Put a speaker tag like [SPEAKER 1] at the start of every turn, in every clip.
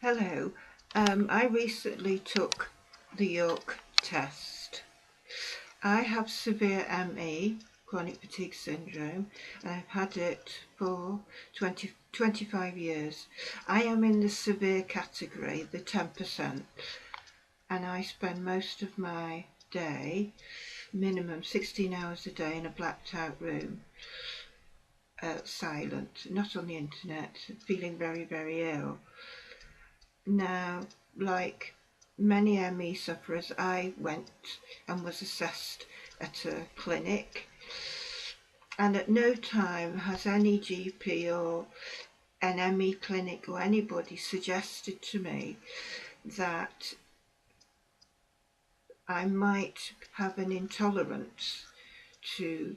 [SPEAKER 1] Hello. I recently took the York test. I have severe ME, chronic fatigue syndrome, and I've had it for 25 years. I am in the severe category, the 10%, and I spend most of my day, minimum 16 hours a day, in a blacked out room, silent, not on the internet, feeling very, very ill. Now, like many ME sufferers, I went and was assessed at a clinic, and at no time has any GP or an ME clinic or anybody suggested to me that I might have an intolerance to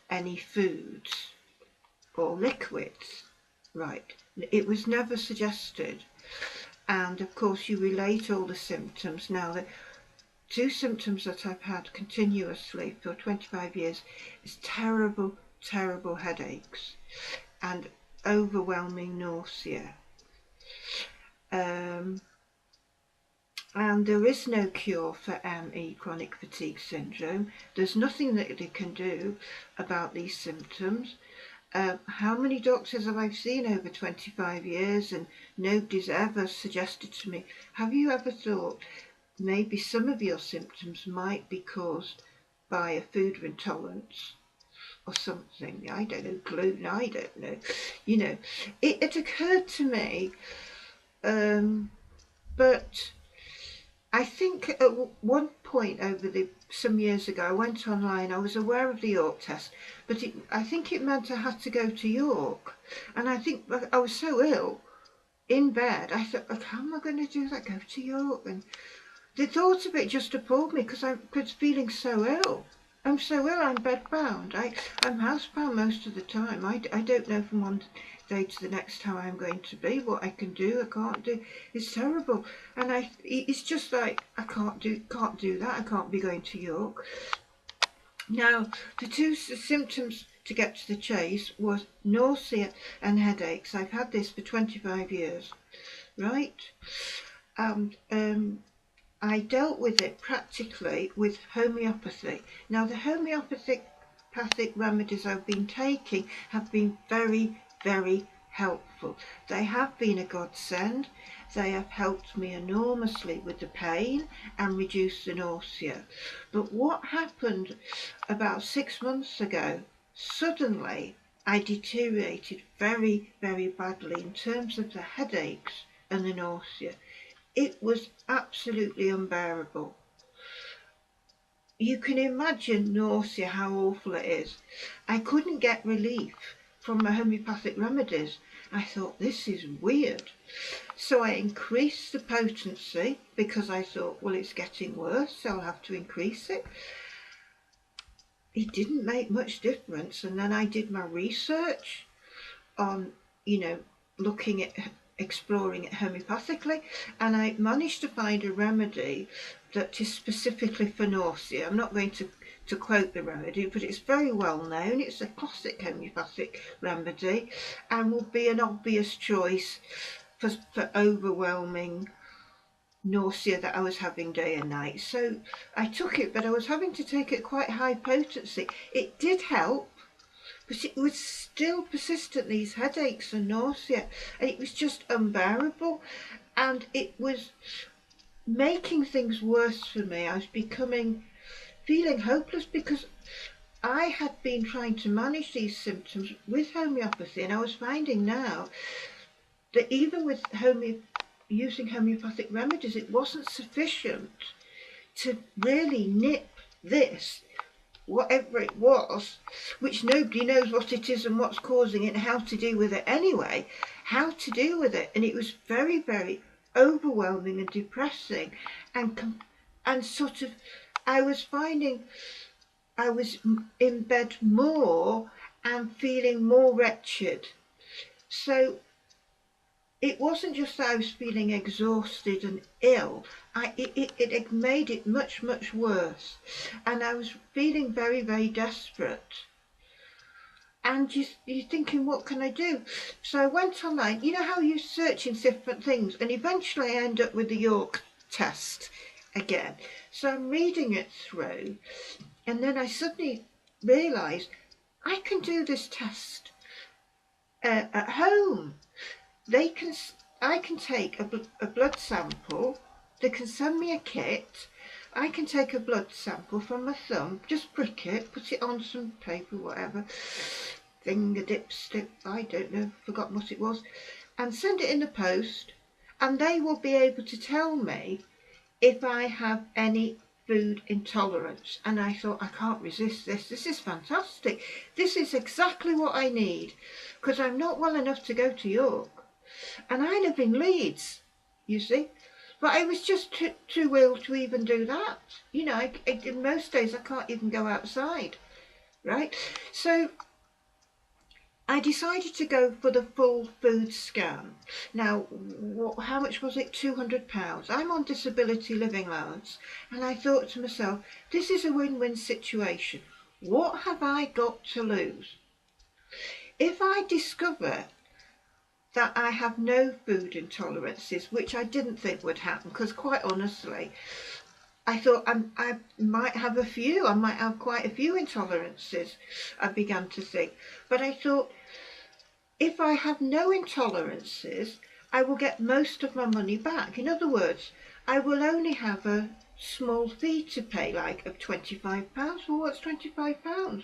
[SPEAKER 1] any foods or liquids. Right, it was never suggested. And of course you relate all the symptoms. Now, the two symptoms that I've had continuously for 25 years is terrible, terrible headaches and overwhelming nausea. And there is no cure for ME, chronic fatigue syndrome. There's nothing that they can do about these symptoms. How many doctors have I seen over 25 years, and nobody's ever suggested to me, have you ever thought maybe some of your symptoms might be caused by a food intolerance or something? I don't know, gluten, I don't know. You know, it occurred to me, but I think at one point some years ago, I went online. I was aware of the York test, but I think it meant I had to go to York, and I think I was so ill in bed. I thought, how am I going to do that? Go to York? And the thought of it just appalled me because I was feeling so ill. I'm so ill. I'm bedbound. I'm housebound most of the time. I don't know from one day to the next how I'm going to be, what I can do, I can't do. It's terrible, and it's just like I can't do that. I can't be going to York. Now, the two symptoms, to get to the chase, was nausea and headaches. I've had this for 25 years, right? And I dealt with it practically with homeopathy. Now, the homeopathic remedies I've been taking have been very, very helpful. They have been a godsend. They have helped me enormously with the pain and reduce the nausea. But what happened about 6 months ago, suddenly I deteriorated very, very badly in terms of the headaches and the nausea. It was absolutely unbearable. You can imagine nausea, how awful it is. I couldn't get relief from my homeopathic remedies. I thought, this is weird. So I increased the potency because I thought, well, it's getting worse, so I'll have to increase it. It didn't make much difference. And then I did my research on, looking at exploring it homeopathically, and I managed to find a remedy that is specifically for nausea. I'm not going to quote the remedy, but it's very well known. It's a classic homeopathic remedy and will be an obvious choice for overwhelming nausea that I was having day and night. So I took it, but I was having to take it quite high potency. It did help, but it was still persistent, these headaches and nausea, and it was just unbearable, and it was making things worse for me. I was feeling hopeless because I had been trying to manage these symptoms with homeopathy, and I was finding now that even with using homeopathic remedies, it wasn't sufficient to really nip this, whatever it was, which nobody knows what it is and what's causing it and how to deal with it anyway, how to deal with it. And it was very, very overwhelming and depressing, and sort of, I was finding I was in bed more and feeling more wretched. So it wasn't just that I was feeling exhausted and ill. It made it much, much worse. And I was feeling very, very desperate. and you're thinking, what can I do? So I went online. You know how you search in different things, and eventually I end up with the York test again. So I'm reading it through, and then I suddenly realised I can do this test at home. I can take a blood sample. They can send me a kit. I can take a blood sample from my thumb, just prick it, put it on some paper, whatever, finger dipstick, I don't know, forgotten what it was, and send it in the post, and they will be able to tell me if I have any food intolerance. And I thought, I can't resist this. This is fantastic. This is exactly what I need, because I'm not well enough to go to York. And I live in Leeds, you see. But I was just too ill to even do that. You know, in most days I can't even go outside, right? So I decided to go for the full food scan. Now, how much was it? £200. I'm on disability living allowance, and I thought to myself, this is a win-win situation. What have I got to lose? If I discover that I have no food intolerances, which I didn't think would happen, because quite honestly, I thought I might have a few, I might have quite a few intolerances, I began to think. But I thought, if I have no intolerances, I will get most of my money back. In other words, I will only have a small fee to pay, like of £25. Well, what's £25?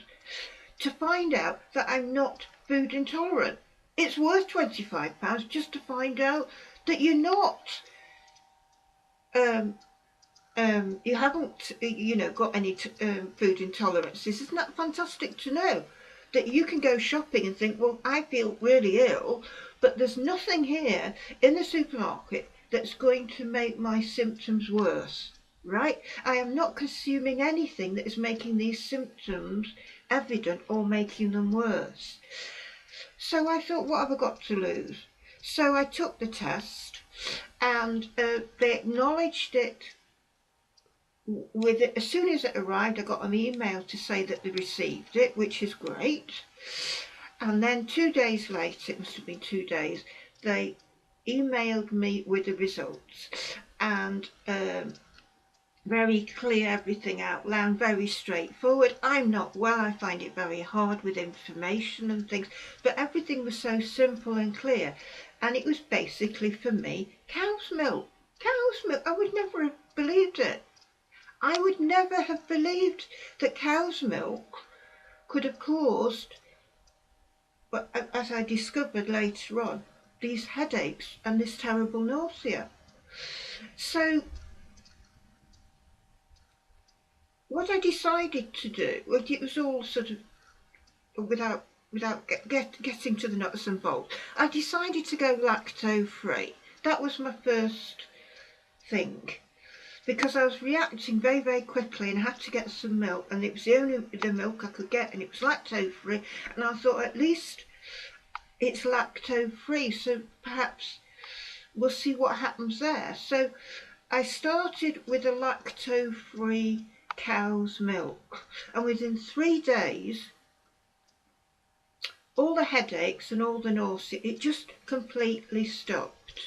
[SPEAKER 1] To find out that I'm not food intolerant. It's worth £25 just to find out that you're not. You haven't, got any food intolerances. Isn't that fantastic to know? That you can go shopping and think, well, I feel really ill, but there's nothing here in the supermarket that's going to make my symptoms worse, right? I am not consuming anything that is making these symptoms evident or making them worse. So I thought, what have I got to lose? So I took the test, and they acknowledged it. With it, as soon as it arrived, I got an email to say that they received it, which is great. And then 2 days later, it must have been 2 days, they emailed me with the results, and very clear, everything out loud, very straightforward. I'm not well, I find it very hard with information and things, but everything was so simple and clear. And it was basically, for me, cow's milk. Cow's milk. I would never have believed it. I would never have believed that cow's milk could have caused, but as I discovered later on, these headaches and this terrible nausea. So what I decided to do, well, it was all sort of without getting to the nuts and bolts, I decided to go lacto-free. That was my first thing, because I was reacting very, very quickly and had to get some milk, and it was the milk I could get, and it was lacto-free, and I thought, at least it's lacto-free, so perhaps we'll see what happens there. So I started with a lacto-free cow's milk, and within 3 days, all the headaches and all the nausea, it just completely stopped.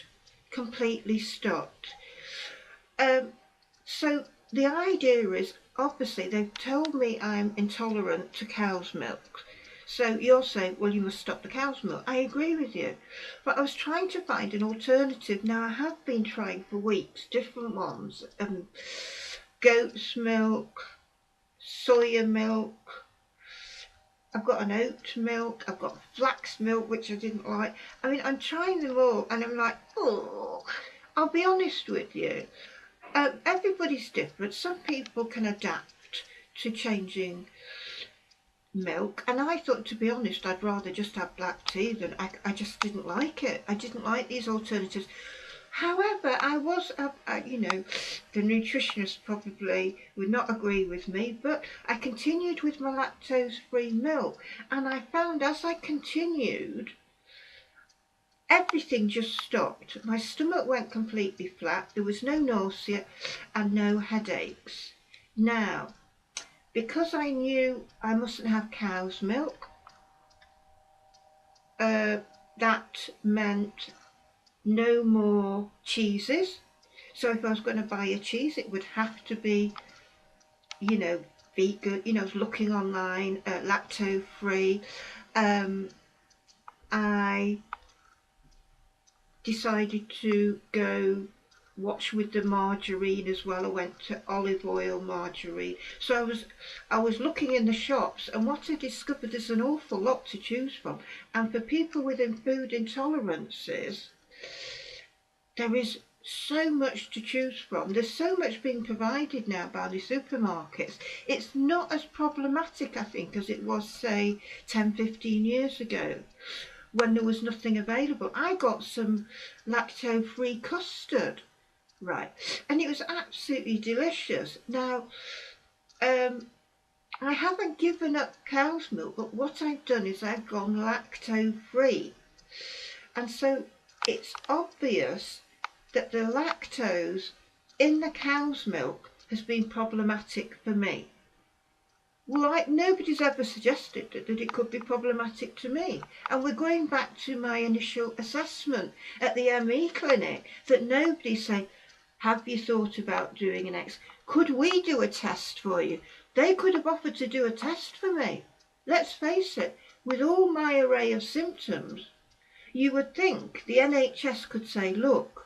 [SPEAKER 1] So the idea is, obviously they've told me I'm intolerant to cow's milk. So you're saying, well, you must stop the cow's milk. I agree with you. But I was trying to find an alternative. Now, I have been trying for weeks, different ones. Goat's milk, soya milk. I've got an oat milk. I've got flax milk, which I didn't like. I mean, I'm trying them all, and I'm like, oh, I'll be honest with you. Everybody's different. Some people can adapt to changing milk, and I thought, to be honest, I'd rather just have black tea than I just didn't like it. I didn't like these alternatives. However, I was, the nutritionist probably would not agree with me, but I continued with my lactose-free milk, and I found as I continued, everything just stopped. My stomach went completely flat. There was no nausea and no headaches. Now, because I knew I mustn't have cow's milk, that meant no more cheeses. So if I was going to buy a cheese, it would have to be, you know, vegan. You know, I was looking online, lactose free. I decided to go watch with the margarine as well. I went to olive oil, margarine. So I was looking in the shops, and what I discovered, there's an awful lot to choose from. And for people with food intolerances, there is so much to choose from. There's so much being provided now by the supermarkets. It's not as problematic, I think, as it was, say, 10, 15 years ago, when there was nothing available. I got some lactose-free custard, right, and it was absolutely delicious. Now, I haven't given up cow's milk, but what I've done is I've gone lactose-free. And so it's obvious that the lactose in the cow's milk has been problematic for me. Well, nobody's ever suggested that it could be problematic to me. And we're going back to my initial assessment at the ME clinic, that nobody's saying, have you thought about doing an X? Could we do a test for you? They could have offered to do a test for me. Let's face it, with all my array of symptoms, you would think the NHS could say, look,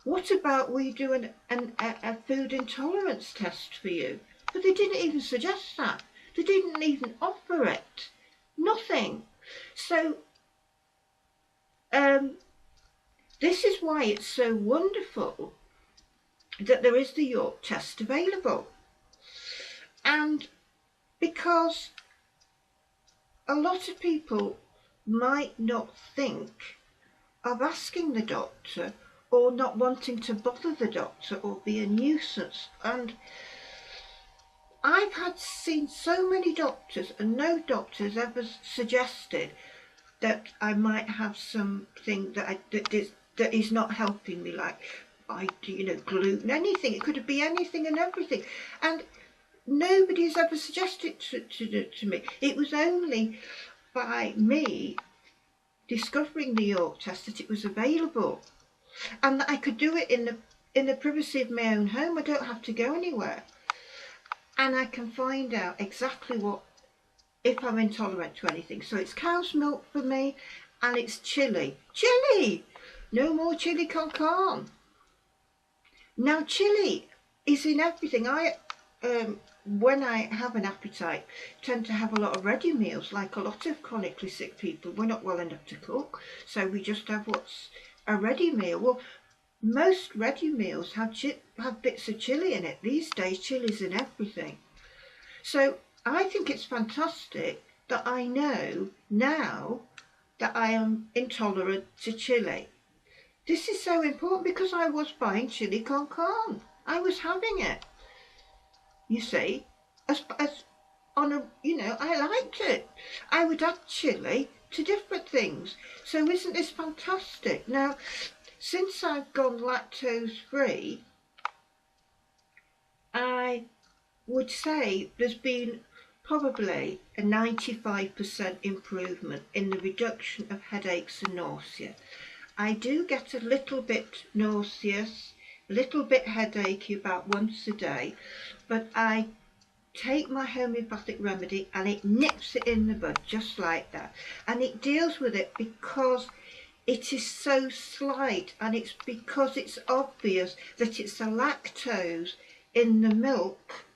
[SPEAKER 1] what about we do a food intolerance test for you? But they didn't even suggest that. They didn't even offer it. Nothing. So this is why it's so wonderful that there is the York test available. And because a lot of people might not think of asking the doctor, or not wanting to bother the doctor or be a nuisance. And I've seen so many doctors, and no doctor's ever suggested that I might have something that is not helping me, like gluten, anything. It could be anything and everything, and nobody's ever suggested to me. It was only by me discovering the York test that it was available, and that I could do it in the privacy of my own home. I don't have to go anywhere. And I can find out exactly if I'm intolerant to anything. So it's cow's milk for me, and it's chili. Chili! No more chili con carne. Now, chili is in everything. When I have an appetite, tend to have a lot of ready meals, like a lot of chronically sick people. We're not well enough to cook, so we just have what's a ready meal. Well, most ready meals have bits of chili in it. These days, chili's in everything. So I think it's fantastic that I know now that I am intolerant to chili. This is so important, because I was buying chili con carne. I was having it, you see, as on a, I liked it. I would add chili to different things. So isn't this fantastic? Now, since I've gone lactose free, I would say there's been probably a 95% improvement in the reduction of headaches and nausea. I do get a little bit nauseous, a little bit headachy about once a day, but I take my homeopathic remedy and it nips it in the bud just like that. And it deals with it because it is so slight, and it's because it's obvious that it's the lactose in the milk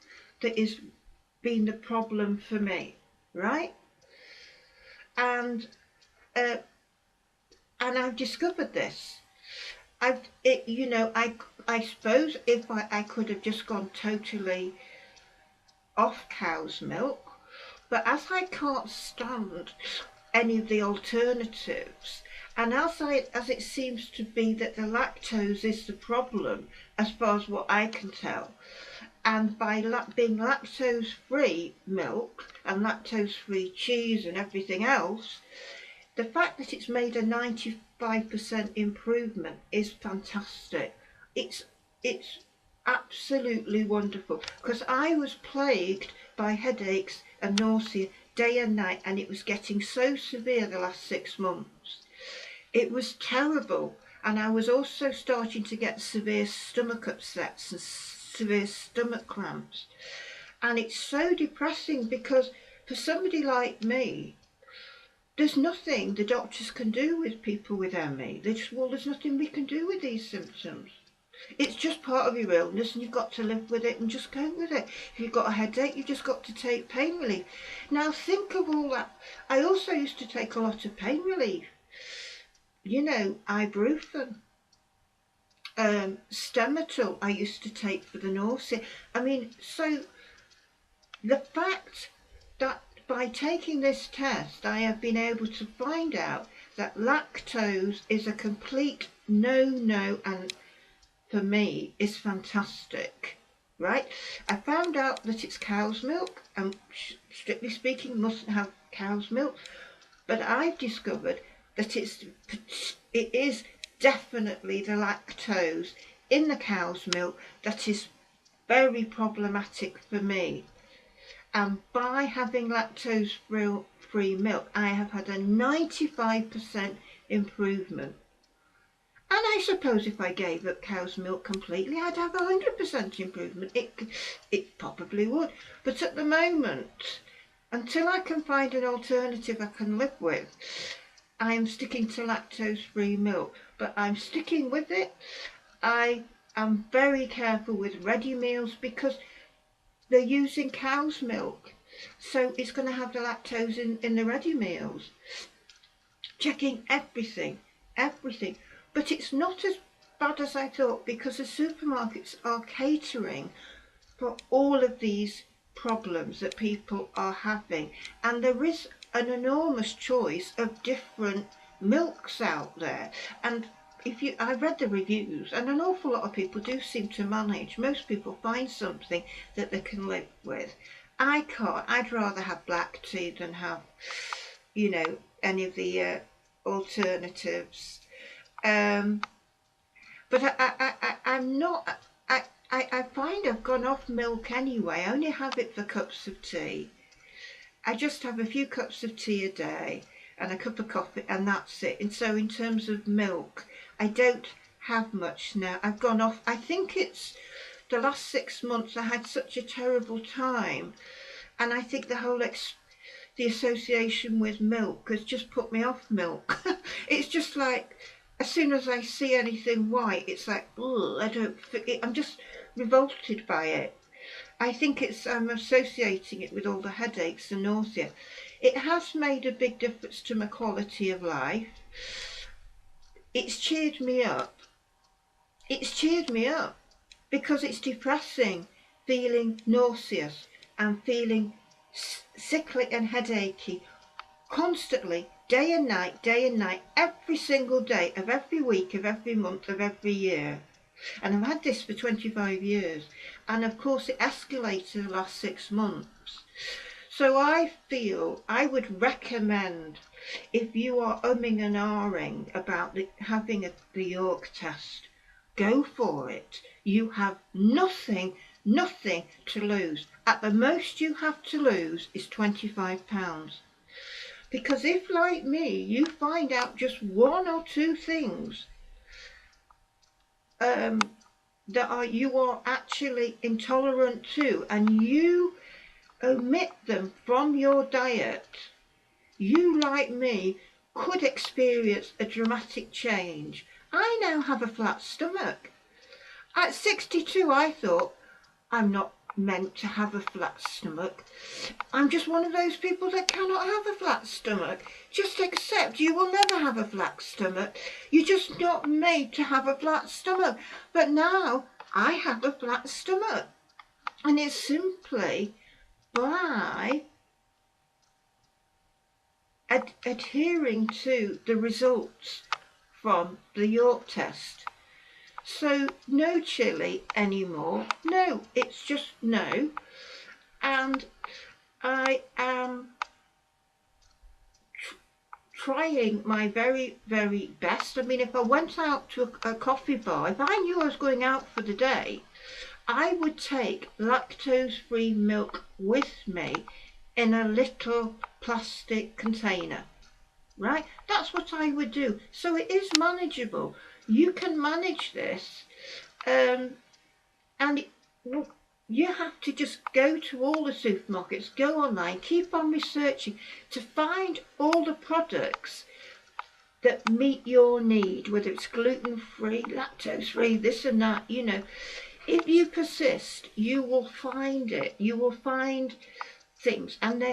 [SPEAKER 1] that is been the problem for me, right? And I've discovered this. I suppose if I could have just gone totally off cow's milk, but as I can't stand any of the alternatives, and as it seems to be that the lactose is the problem, as far as what I can tell, and by being lactose-free milk and lactose-free cheese and everything else, the fact that it's made a 95% improvement is fantastic. It's absolutely wonderful, because I was plagued by headaches and nausea day and night, and it was getting so severe the last 6 months. It was terrible, and I was also starting to get severe stomach upsets and severe stomach cramps. And it's so depressing because for somebody like me, there's nothing the doctors can do with people with ME. They just, well, there's nothing we can do with these symptoms. It's just part of your illness, and you've got to live with it and just cope with it. If you've got a headache, you've just got to take pain relief. Now think of all that. I also used to take a lot of pain relief. You know, ibuprofen, Stemetil I used to take for the nausea. I mean, so the fact that by taking this test, I have been able to find out that lactose is a complete no-no, and for me is fantastic, right? I found out that it's cow's milk, and strictly speaking mustn't have cow's milk, but I've discovered that it is definitely the lactose in the cow's milk that is very problematic for me. And by having lactose-free milk, I have had a 95% improvement. And I suppose if I gave up cow's milk completely, I'd have 100% improvement. It probably would. But at the moment, until I can find an alternative I can live with, I am sticking to lactose-free milk. But I'm sticking with it. I am very careful with ready meals because they're using cow's milk. So it's going to have the lactose in the ready meals. Checking everything. But it's not as bad as I thought, because the supermarkets are catering for all of these problems that people are having. And there is an enormous choice of different milks out there. And I read the reviews, and an awful lot of people do seem to manage. Most people find something that they can live with. I can't. I'd rather have black tea than have, you know, any of the alternatives. But I'm not. I find I've gone off milk anyway. I only have it for cups of tea. I just have a few cups of tea a day and a cup of coffee, and that's it. And so in terms of milk, I don't have much now. I've gone off. I think it's the last 6 months I had such a terrible time, and I think the whole the association with milk has just put me off milk. It's just like, as soon as I see anything white, it's like, ugh, I'm just revolted by it. I think I'm associating it with all the headaches and nausea. It has made a big difference to my quality of life. It's cheered me up. Because it's depressing, feeling nauseous and feeling sickly and headachy constantly, day and night, every single day of every week, of every month, of every year. And I've had this for 25 years. And of course it escalated the last 6 months. So I feel I would recommend, if you are umming and ahhing about having the York test, go for it. You have nothing to lose. At the most you have to lose is £25. Because if, like me, you find out just 1 or 2 things that you are actually intolerant to, and you omit them from your diet, you, like me, could experience a dramatic change. I now have a flat stomach. At 62, I thought, I'm not meant to have a flat stomach. I'm just one of those people that cannot have a flat stomach. Just accept you will never have a flat stomach. You're just not made to have a flat stomach. But now I have a flat stomach. And it's simply by adhering to the results from the York test. So no chili anymore. No, it's just no. And I am trying my very, very best. I mean, if I went out to a coffee bar, if I knew I was going out for the day, I would take lactose-free milk with me in a little plastic container, right? That's what I would do. So it is manageable. You can manage this, and you have to just go to all the supermarkets, go online, keep on researching to find all the products that meet your need, whether it's gluten-free, lactose-free, this and that, you know. If you persist, you will find it. You will find things. And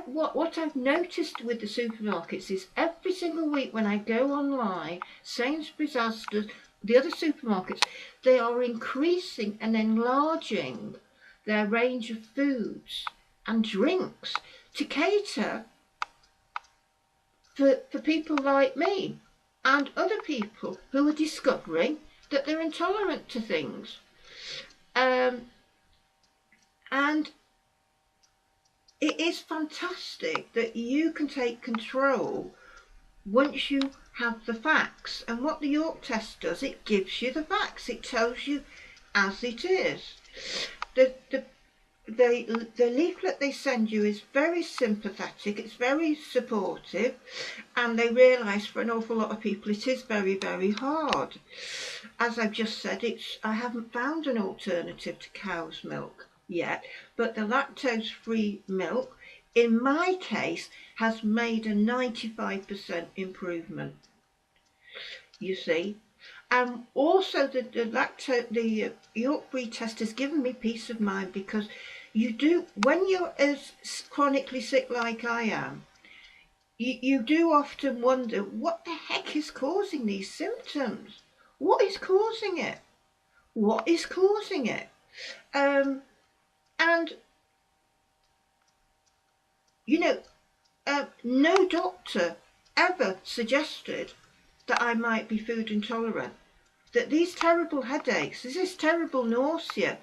[SPEAKER 1] what I've noticed with the supermarkets is every single week when I go online, Sainsbury's, Asda, the other supermarkets, they are increasing and enlarging their range of foods and drinks to cater for people like me and other people who are discovering that they're intolerant to things. And it is fantastic that you can take control once you have the facts. And what the York test does, it gives you the facts. It tells you as it is. The leaflet they send you is very sympathetic, it's very supportive, and they realise for an awful lot of people it is very, very hard. As I've just said, I haven't found an alternative to cow's milk yet, but the lactose-free milk, in my case, has made a 95% improvement, you see. Also the York Free test has given me peace of mind, because when you're as chronically sick like I am, you do often wonder what the heck is causing these symptoms. What is causing it? What is causing it? And you know, no doctor ever suggested that I might be food intolerant. That these terrible headaches, this terrible nausea,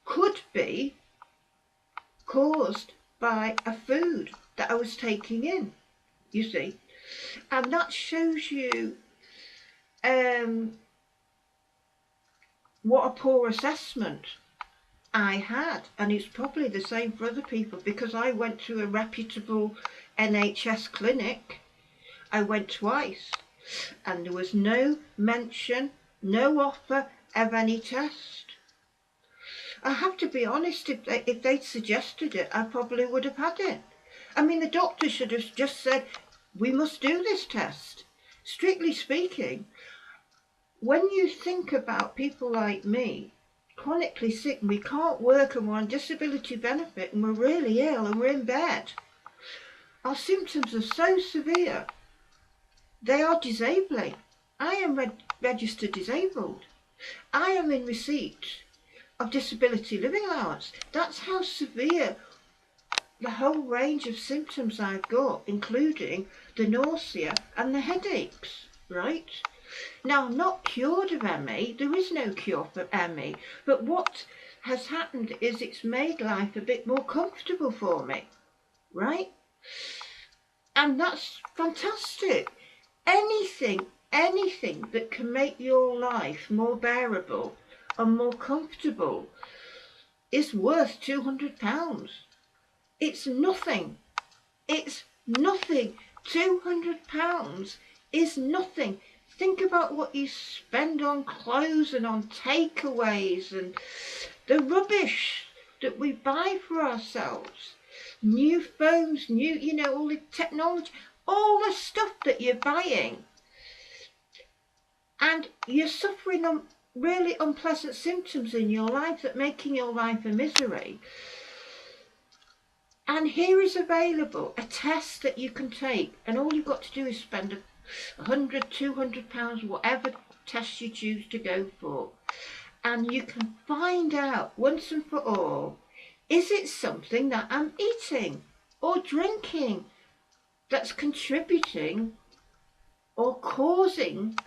[SPEAKER 1] could be caused by a food that I was taking in, you see. And that shows you what a poor assessment I had. And it's probably the same for other people, because I went to a reputable NHS clinic. I went twice, and there was no mention, no offer of any test. I have to be honest, if they'd suggested it, I probably would have had it. I mean, the doctor should have just said, we must do this test. Strictly speaking, when you think about people like me, chronically sick, and we can't work, and we're on disability benefit, and we're really ill, and we're in bed, our symptoms are so severe, they are disabling. I am registered disabled. I am in receipt of disability living allowance. That's how severe the whole range of symptoms I've got, including the nausea and the headaches, right? Now, I'm not cured of ME. There is no cure for ME. But what has happened is it's made life a bit more comfortable for me, right? And that's fantastic. Anything that can make your life more bearable and more comfortable is worth £200. It's nothing. It's nothing. £200 is nothing. Think about what you spend on clothes and on takeaways and the rubbish that we buy for ourselves. New phones, all the technology, all the stuff that you're buying. And you're suffering on really unpleasant symptoms in your life that making your life a misery. And here is available a test that you can take, and all you've got to do is spend £100, £200, whatever test you choose to go for, and you can find out once and for all, is it something that I'm eating or drinking that's contributing or causing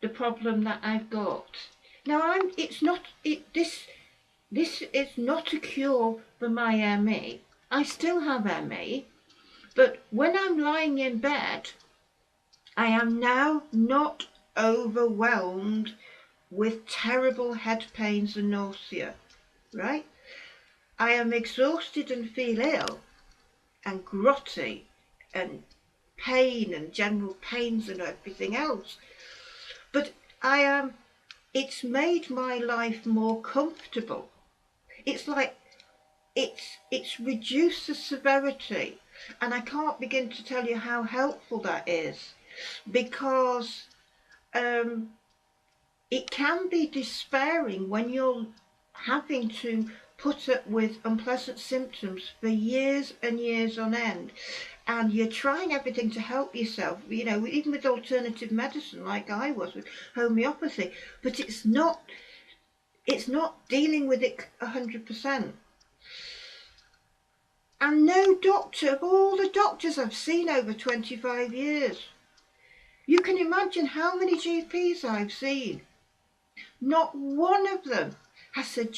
[SPEAKER 1] the problem that I've got. Now, this is not a cure for my ME. I still have ME, but when I'm lying in bed, I am now not overwhelmed with terrible head pains and nausea, right? I am exhausted and feel ill and grotty and pain and general pains and everything else. But it's made my life more comfortable. It's like it's reduced the severity, and I can't begin to tell you how helpful that is, because it can be despairing when you're having to put up with unpleasant symptoms for years and years on end, and you're trying everything to help yourself, even with alternative medicine like I was with homeopathy, but it's not dealing with it 100%. And no doctor, of all the doctors I've seen over 25 years, you can imagine how many GPs I've seen, not one of them has said,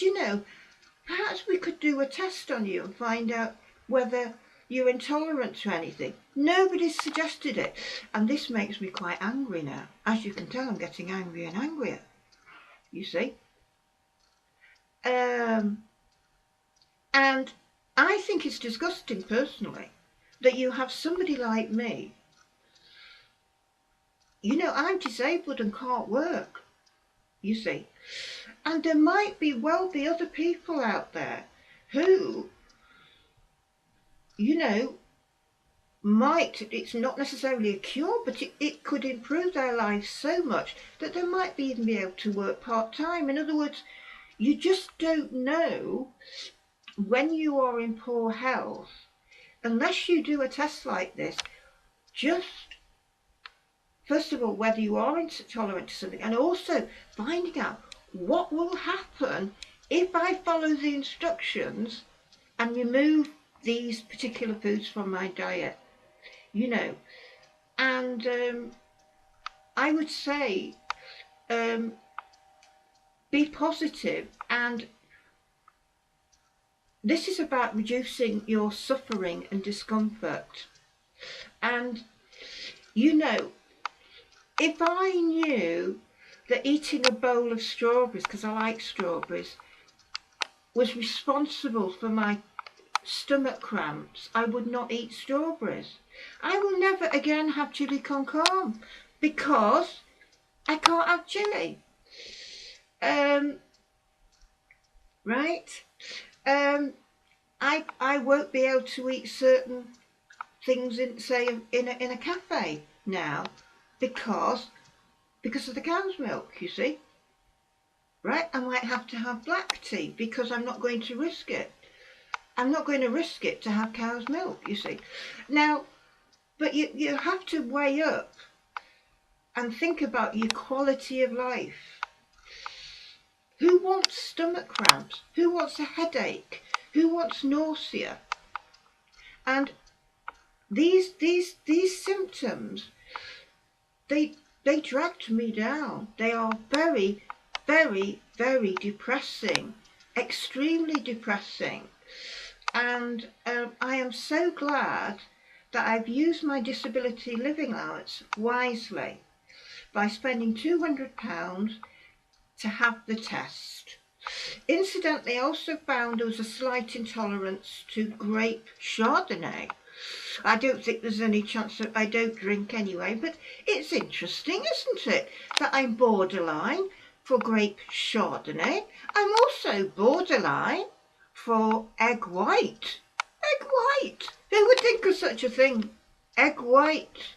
[SPEAKER 1] perhaps we could do a test on you and find out whether you're intolerant to anything. Nobody's suggested it. And this makes me quite angry now. As you can tell, I'm getting angrier and angrier, you see. And I think it's disgusting, personally, that you have somebody like me. I'm disabled and can't work, you see. And there might be other people out there who, it's not necessarily a cure, but it could improve their lives so much that they might even be able to work part-time. In other words, you just don't know when you are in poor health, unless you do a test like this, just first of all whether you are intolerant to something, and also finding out what will happen if I follow the instructions and remove these particular foods from my diet, and I would say be positive, and this is about reducing your suffering and discomfort. And if I knew that eating a bowl of strawberries, because I like strawberries, was responsible for my stomach cramps, I would not eat strawberries. I will never again have chili con carne because I can't have chili. Right? I won't be able to eat certain things in a cafe now because of the cow's milk, you see. Right? I might have to have black tea because I'm not going to risk it. I'm not going to risk it to have cow's milk, you see. Now, but you have to weigh up and think about your quality of life. Who wants stomach cramps? Who wants a headache? Who wants nausea? And these symptoms, they dragged me down. They are very, very, very depressing, extremely depressing. And I am so glad that I've used my disability living allowance wisely by spending £200 to have the test. Incidentally, I also found there was a slight intolerance to grape Chardonnay. I don't think there's any chance that I don't drink anyway, but it's interesting, isn't it, that I'm borderline for grape Chardonnay. I'm also borderline for egg white. Egg white! Who would think of such a thing? Egg white.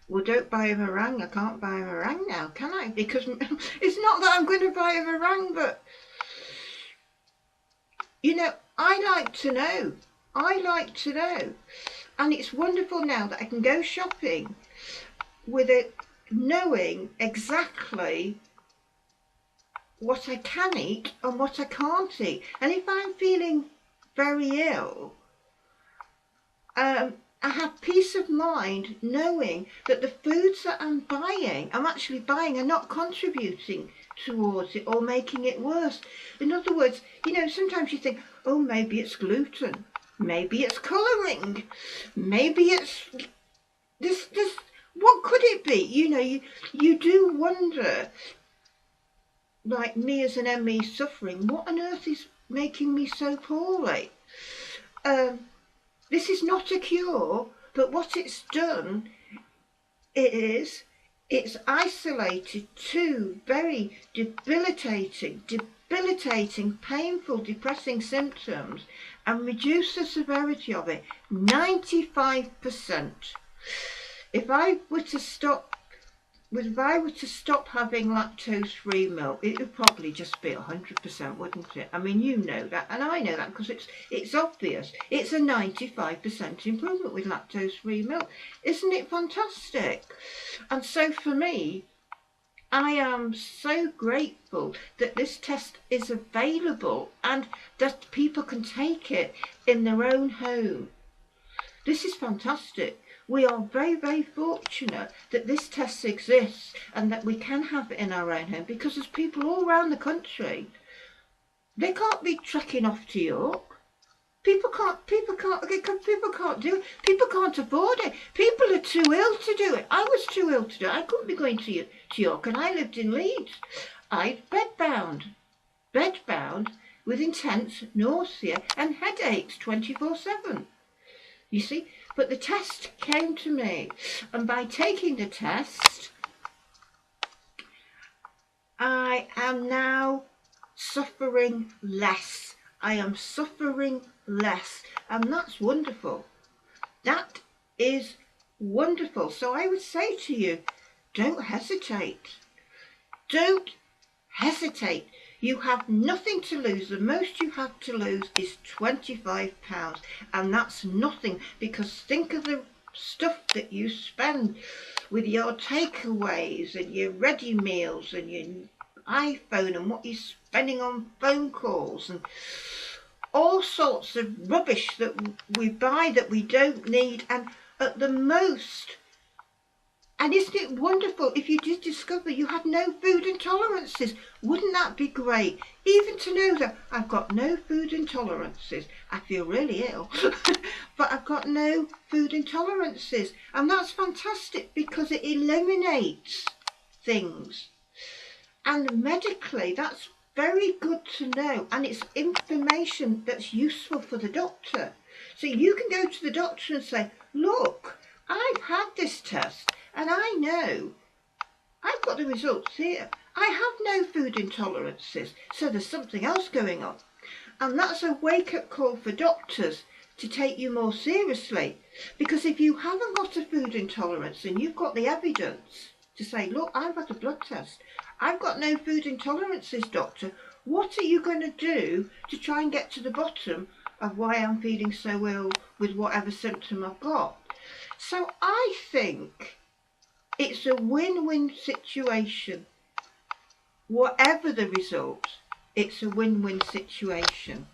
[SPEAKER 1] Well, don't buy a meringue. I can't buy a meringue now, can I? Because it's not that I'm going to buy a meringue, but, I like to know. I like to know. And it's wonderful now that I can go shopping with it, knowing exactly what I can eat and what I can't eat. And if I'm feeling very ill, I have peace of mind knowing that the foods that I'm actually buying, are not contributing towards it or making it worse. In other words, sometimes you think, oh, maybe it's gluten, maybe it's colouring, maybe it's this, what could it be? You do wonder, like me as an ME suffering, what on earth is making me so poorly. This is not a cure, but what it's done is it's isolated two very debilitating, painful, depressing symptoms and reduced the severity of it 95%. If I were to stop having lactose-free milk, it would probably just be 100%, wouldn't it? I mean, you know that, and I know that because it's obvious. It's a 95% improvement with lactose-free milk. Isn't it fantastic? And so for me, I am so grateful that this test is available and that people can take it in their own home. This is fantastic. We are very, very fortunate that this test exists and that we can have it in our own home, because there's people all around the country. They can't be trekking off to York. People can't do it. People can't afford it. People are too ill to do it. I was too ill to do it. I couldn't be going to York, and I lived in Leeds. I bedbound with intense nausea and headaches 24/7. You see, but the test came to me, and by taking the test, I am now suffering less. I am suffering less, and that's wonderful. That is wonderful. So I would say to you, don't hesitate. Don't hesitate. You have nothing to lose. The most you have to lose is £25, and that's nothing, because think of the stuff that you spend with your takeaways and your ready meals and your iPhone, and what you're spending on phone calls and all sorts of rubbish that we buy that we don't need. And at the most, and isn't it wonderful if you did discover you had no food intolerances? Wouldn't that be great? Even to know that I've got no food intolerances. I feel really ill, but I've got no food intolerances. And that's fantastic, because it eliminates things. And medically, that's very good to know. And it's information that's useful for the doctor. So you can go to the doctor and say, look, I've had this test, and I know I've got the results here. I have no food intolerances, so there's something else going on. And that's a wake-up call for doctors to take you more seriously. Because if you haven't got a food intolerance and you've got the evidence to say, look, I've had a blood test, I've got no food intolerances, doctor, what are you going to do to try and get to the bottom of why I'm feeling so ill with whatever symptom I've got? So I think it's a win-win situation. Whatever the result, it's a win-win situation.